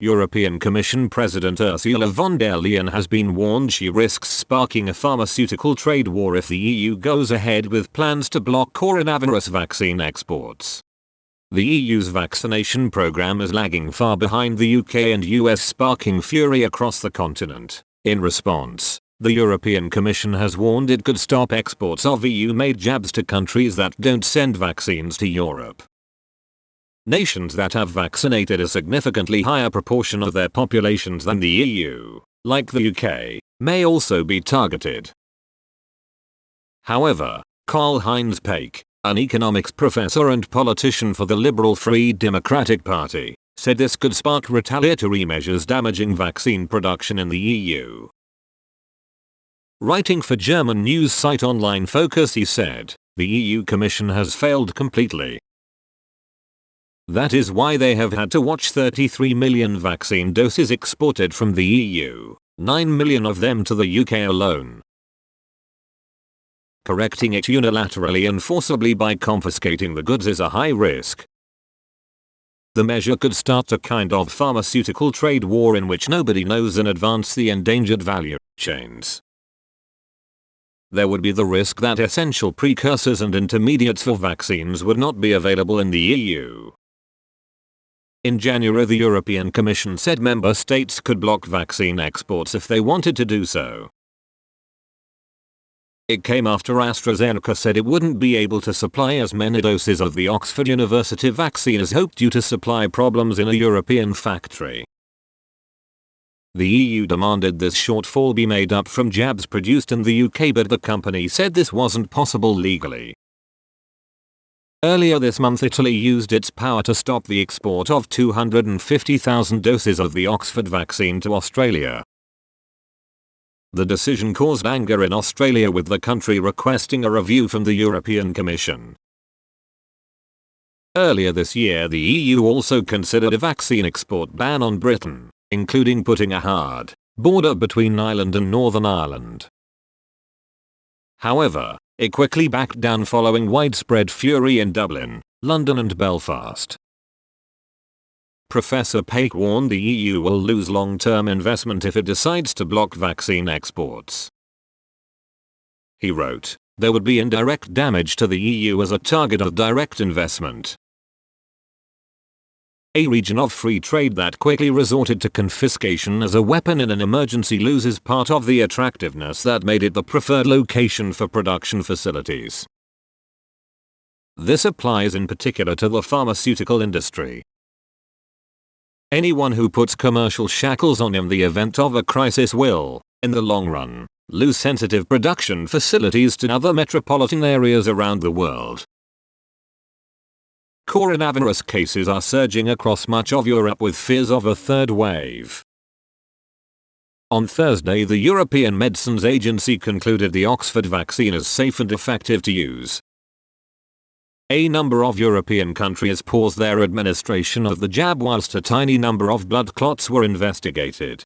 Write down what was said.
European Commission President Ursula von der Leyen has been warned she risks sparking a pharmaceutical trade war if the EU goes ahead with plans to block coronavirus vaccine exports. The EU's vaccination program is lagging far behind the UK and US, sparking fury across the continent. In response, the European Commission has warned it could stop exports of EU-made jabs to countries that don't send vaccines to Europe. Nations that have vaccinated a significantly higher proportion of their populations than the EU, like the UK, may also be targeted. However, Karl-Heinz Paik, an economics professor and politician for the Liberal Free Democratic Party, said this could spark retaliatory measures damaging vaccine production in the EU. Writing for German news site Online Focus, he said, "The EU Commission has failed completely. That is why they have had to watch 33 million vaccine doses exported from the EU, 9 million of them to the UK alone. Correcting it unilaterally and forcibly by confiscating the goods is a high risk. The measure could start a kind of pharmaceutical trade war in which nobody knows in advance the endangered value chains. There would be the risk that essential precursors and intermediates for vaccines would not be available in the EU." In January, the European Commission said member states could block vaccine exports if they wanted to do so. It came after AstraZeneca said it wouldn't be able to supply as many doses of the Oxford University vaccine as hoped due to supply problems in a European factory. The EU demanded this shortfall be made up from jabs produced in the UK, but the company said this wasn't possible legally. Earlier this month, Italy used its power to stop the export of 250,000 doses of the Oxford vaccine to Australia. The decision caused anger in Australia, with the country requesting a review from the European Commission. Earlier this year, the EU also considered a vaccine export ban on Britain, including putting a hard border between Ireland and Northern Ireland. However, it quickly backed down following widespread fury in Dublin, London and Belfast. Professor Paik warned the EU will lose long-term investment if it decides to block vaccine exports. He wrote, "There would be indirect damage to the EU as a target of direct investment. A region of free trade that quickly resorted to confiscation as a weapon in an emergency loses part of the attractiveness that made it the preferred location for production facilities. This applies in particular to the pharmaceutical industry. Anyone who puts commercial shackles on in the event of a crisis will, in the long run, lose sensitive production facilities to other metropolitan areas around the world." Coronavirus cases are surging across much of Europe, with fears of a third wave. On Thursday, the European Medicines Agency concluded the Oxford vaccine is safe and effective to use. A number of European countries paused their administration of the jab whilst a tiny number of blood clots were investigated.